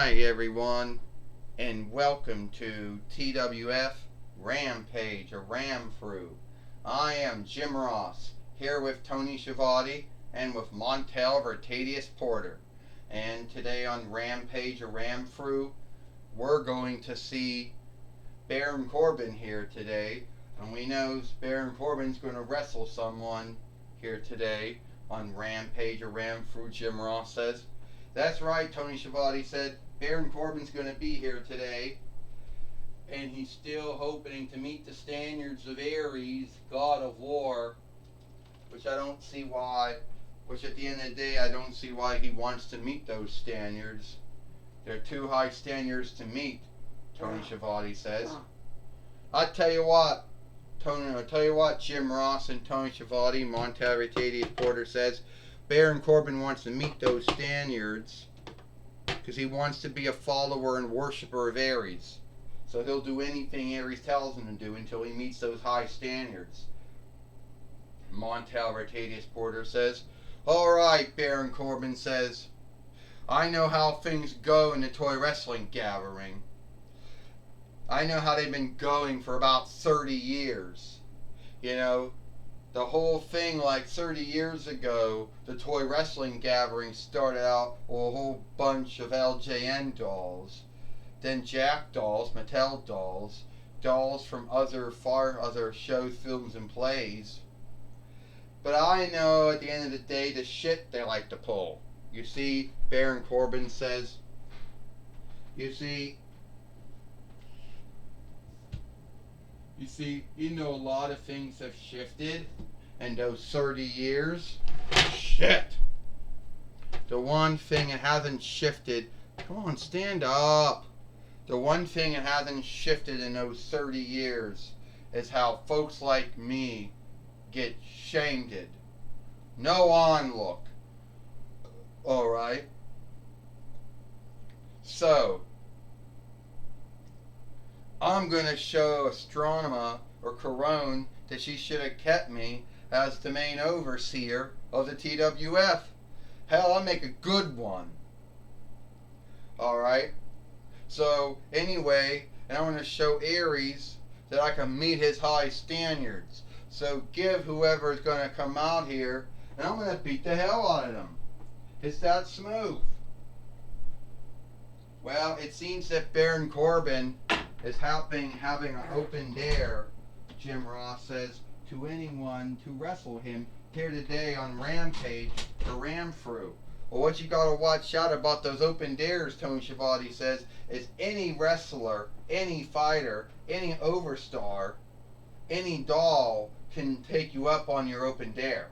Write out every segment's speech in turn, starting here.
Hi everyone, and welcome to TWF Rampage, a Ram Crew. I am Jim Ross, here with Tony Schiavone and with Montel Vertadius Porter. And today on Rampage, a Ram Crew, we're going to see Baron Corbin here today. And we know Baron Corbin's going to wrestle someone here today on Rampage, a Ram Crew, Jim Ross says. That's right, Tony Schiavone said. Baron Corbin's going to be here today, and he's still hoping to meet the standards of Ares, God of War, which at the end of the day, I don't see why he wants to meet those standards. They're too high standards to meet, Tony Schiavone says. I'll tell you what, Jim Ross and Tony Schiavone, Montel Vertadius Porter says, Baron Corbin wants to meet those standards because he wants to be a follower and worshiper of Ares. So he'll do anything Ares tells him to do until he meets those high standards. Montel Vertadius Porter says, Alright, Baron Corbin says, I know how things go in the toy wrestling gathering. I know how they've been going for about 30 years. You know, the whole thing, like 30 years ago, the toy wrestling gathering started out with a whole bunch of LJN dolls, then Jack dolls, Mattel dolls, dolls from other shows, films, and plays. But I know at the end of the day, the shit they like to pull. You see, Baron Corbin says, you know, a lot of things have shifted in those 30 years. Shit! The one thing that hasn't shifted, come on, stand up. The one thing that hasn't shifted in those 30 years is how folks like me get shamed. No onlook. Alright? So, I'm going to show Astronema or Corone that she should have kept me as the main overseer of the TWF. Hell, I'll make a good one. Alright? So, anyway, and I'm going to show Ares that I can meet his high standards. So give whoever is going to come out here, and I'm going to beat the hell out of them. It's that smooth. Well, it seems that Baron Corbin is having an open dare, Jim Ross says, to anyone to wrestle him here today on Rampage or Ram Crew. Well, what you gotta watch out about those open dares, Tony Schiavone says, is any wrestler, any fighter, any overstar, any doll can take you up on your open dare.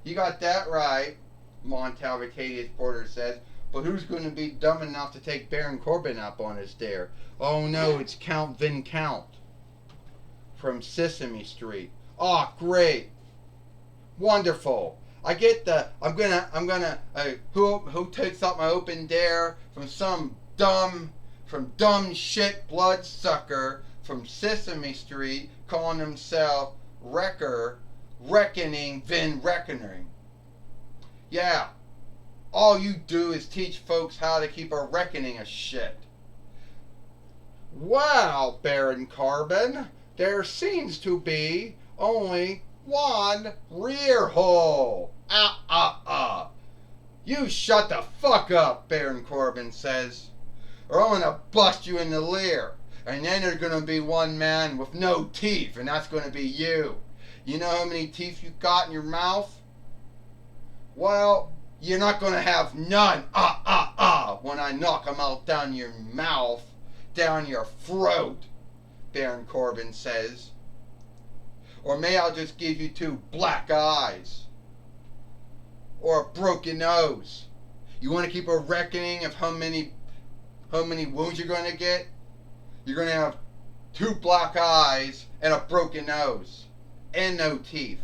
You got that right, Montel Vertadius Porter says. But who's going to be dumb enough to take Baron Corbin up on his dare? Oh no, it's Count Vin Count from Sesame Street. Oh, great, wonderful. I get the. Who takes up my open dare from some dumb shit bloodsucker from Sesame Street calling himself Reckoning Vin Reckoning. Yeah. All you do is teach folks how to keep a reckoning of shit. Wow, Baron Corbin, there seems to be only one rear hole. You shut the fuck up, Baron Corbin says, or I'm gonna bust you in the rear. And then there's gonna be one man with no teeth, and that's gonna be you. You know how many teeth you got in your mouth? Well, you're not going to have none, when I knock them out down your mouth, down your throat, Baron Corbin says. Or may I'll just give you two black eyes. Or a broken nose. You want to keep a reckoning of how many wounds you're going to get? You're going to have two black eyes and a broken nose. And no teeth.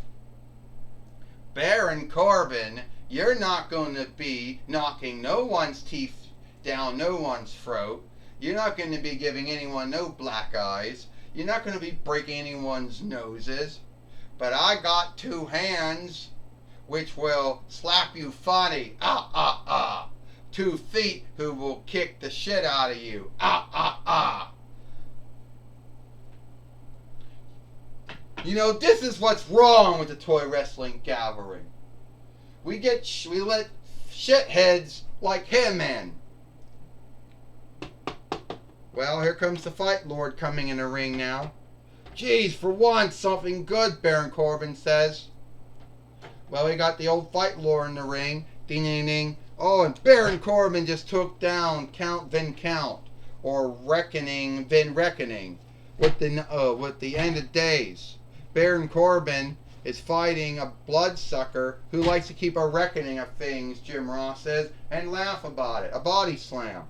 Baron Corbin, you're not going to be knocking no one's teeth down no one's throat. You're not going to be giving anyone no black eyes. You're not going to be breaking anyone's noses. But I got two hands which will slap you funny. 2 feet who will kick the shit out of you. Ah, ah, ah. You know, this is what's wrong with the toy wrestling gathering. We let shitheads like him in. Well, here comes the Fight Lord coming in the ring now. Geez, for once, something good, Baron Corbin says. Well, we got the old Fight Lord in the ring. Ding, ding, ding. Oh, and Baron Corbin just took down Count Vin Count, or Reckoning Vin Reckoning, with the end of days. Baron Corbin is fighting a bloodsucker who likes to keep a reckoning of things, Jim Ross says, and laugh about it. A body slam.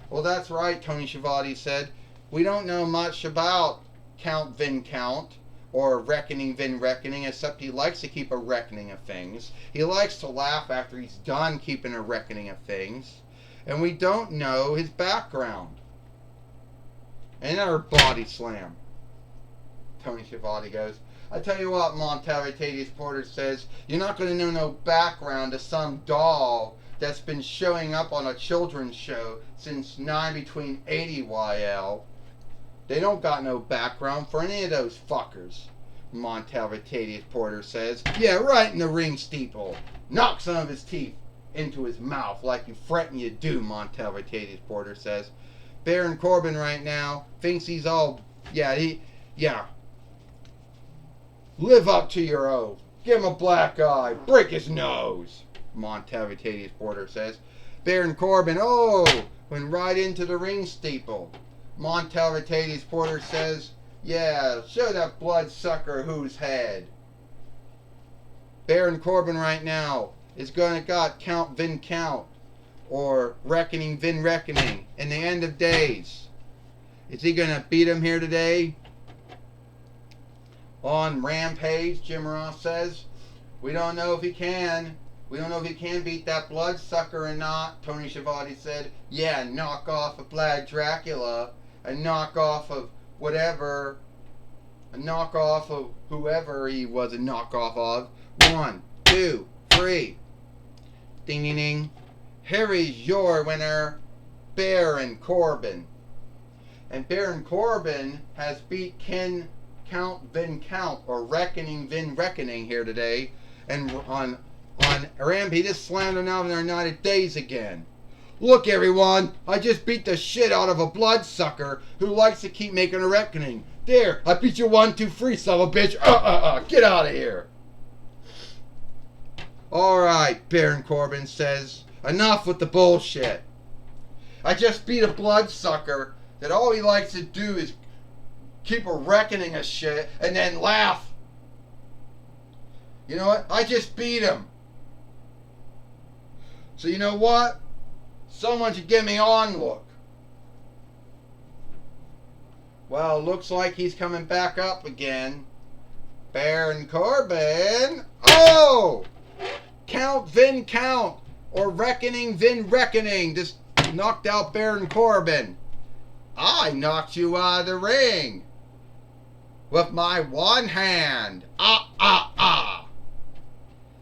Well, that's right, Tony Schiavone said. We don't know much about Count Vin Count, or Reckoning Vin Reckoning, except he likes to keep a reckoning of things. He likes to laugh after he's done keeping a reckoning of things. And we don't know his background. Another body slam. Tony Schiavone goes, I tell you what, Montalvo Porter says, you're not going to know no background to some doll that's been showing up on a children's show since 9 between 80 YL. They don't got no background for any of those fuckers, Montalvo Porter says. Yeah, right in the ring steeple. Knock some of his teeth into his mouth like you frettin' you do, Montalvo Porter says. Baron Corbin right now thinks he's all, live up to your oath. Give him a black eye. Break his nose, Montalvo Porter says. Baron Corbin, went right into the ring steeple. Montalvo Porter says, yeah, show that bloodsucker whose head. Baron Corbin right now is going to got Count Vin Count, or Reckoning Vin Reckoning, in the end of days. Is he going to beat him here today? On Rampage, Jim Ross says. We don't know if he can. We don't know if he can beat that bloodsucker or not, Tony Schiavone said. Yeah, knock off of Vlad Dracula. A knockoff of whatever. A knockoff of whoever he was a knockoff of. 1, 2, 3. Ding, ding, ding. Here is your winner, Baron Corbin. And Baron Corbin has beat Count Vin Count, or Reckoning Vin Reckoning here today. And on Rampage, he just slammed him out in their United Days again. Look, everyone, I just beat the shit out of a bloodsucker who likes to keep making a reckoning. There, I beat you 1, 2, 3, son of a bitch. Get out of here. Alright, Baron Corbin says, enough with the bullshit. I just beat a bloodsucker that all he likes to do is keep a reckoning of shit and then laugh. You know what? I just beat him. So you know what? Someone should give me on look. Well, looks like he's coming back up again. Baron Corbin. Oh! Count Vin Count, or Reckoning Vin Reckoning, just knocked out Baron Corbin. I knocked you out of the ring with my one hand.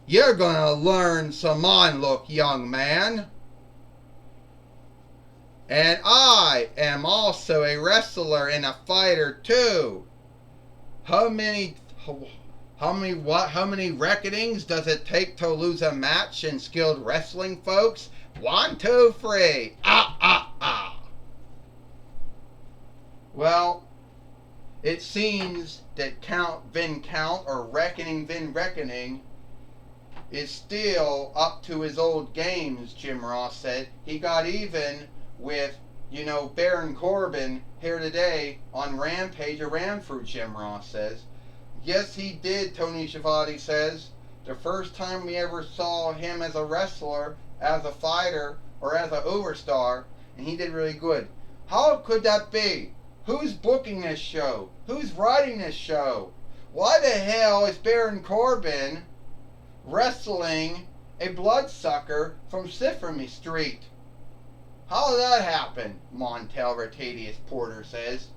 You're gonna learn some on look, young man. And I am also a wrestler and a fighter too. How many reckonings does it take to lose a match in skilled wrestling, folks? 1, 2, 3. Well, it seems that Count Vin Count, or Reckoning Vin Reckoning, is still up to his old games, Jim Ross said. He got even with, Baron Corbin here today on Rampage, or ran through, Jim Ross says. Yes, he did, Tony Schiavone says. The first time we ever saw him as a wrestler, as a fighter, or as an overstar, and he did really good. How could that be? Who's booking this show? Who's writing this show? Why the hell is Baron Corbin wrestling a bloodsucker from Sesame Street? How did that happen? Montalvo Porter says.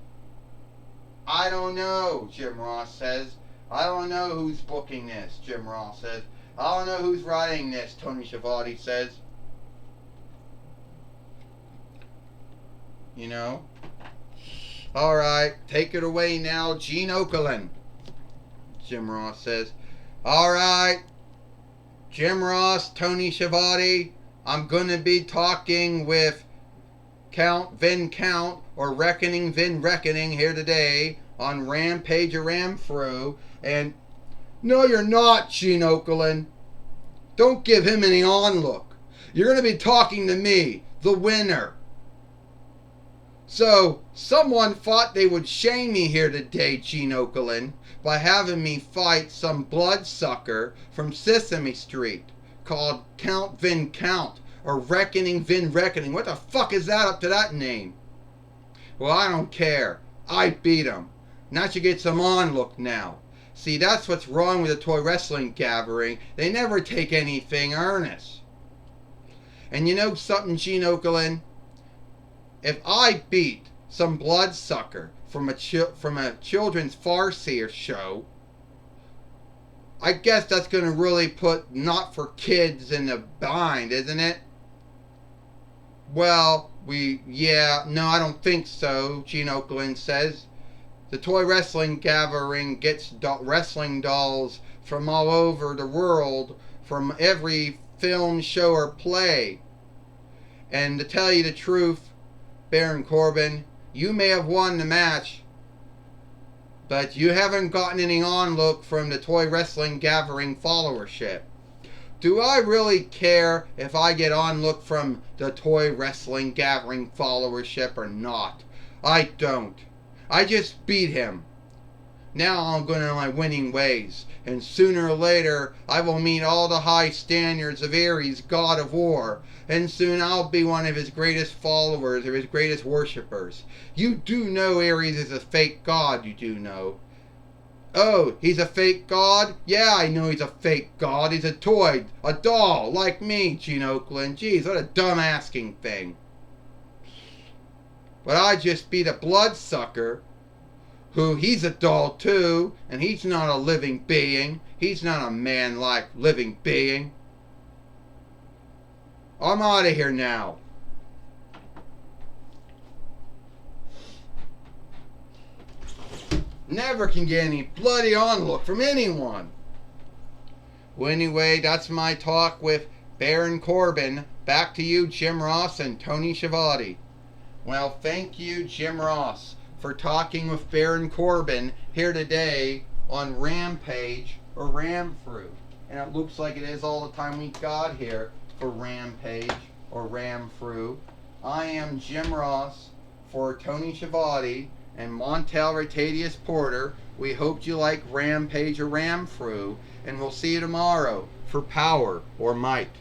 I don't know, Jim Ross says. I don't know who's booking this, Jim Ross says. I don't know who's writing this, Tony Schiavone says. you know. Alright, take it away now, Gene Okerlund. Jim Ross says, alright, Jim Ross, Tony Schiavone, I'm going to be talking with Count Vin Count, or Reckoning Vin Reckoning here today on Rampage or Ramfru. And no, you're not, Gene Okerlund. Don't give him any onlook. You're going to be talking to me, the winner. So, someone thought they would shame me here today, Gene Okerlund, by having me fight some bloodsucker from Sesame Street called Count Vin Count, or Reckoning Vin Reckoning. What the fuck is that up to that name? Well, I don't care. I beat him. Now you get some onlook now. See, that's what's wrong with the toy wrestling gathering. They never take anything earnest. And you know something, Gene Okerlund? If I beat some bloodsucker from a children's farcier show, I guess that's going to really put not for kids in the bind, isn't it? Well, no, I don't think so, Gene Okerlund says. The toy wrestling gathering gets wrestling dolls from all over the world, from every film, show, or play. And to tell you the truth, Baron Corbin, you may have won the match, but you haven't gotten any onlook from the toy wrestling gathering followership. Do I really care if I get onlook from the toy wrestling gathering followership or not? I don't. I just beat him. Now I'm going on my winning ways, and sooner or later I will meet all the high standards of Ares, god of war, and soon I'll be one of his greatest followers or his greatest worshippers. You do know Ares is a fake god, you do know. Oh, he's a fake god? Yeah, I know he's a fake god. He's a toy, a doll, like me, Gene Okerlund. Jeez, what a dumb asking thing. But I just beat a bloodsucker who, he's a doll too, and he's not a living being. He's not a man-like living being. I'm out of here now. Never can get any bloody onlook from anyone. Well, anyway, that's my talk with Baron Corbin. Back to you, Jim Ross and Tony Schiavone. Well, thank you, Jim Ross, for talking with Baron Corbin here today on Rampage or Ramfru. And it looks like it is all the time we got here for Rampage or Ramfru. I am Jim Ross for Tony Schiavone and Montel Ratadius Porter. We hope you like Rampage or Ramfru, and we'll see you tomorrow for Power or Might.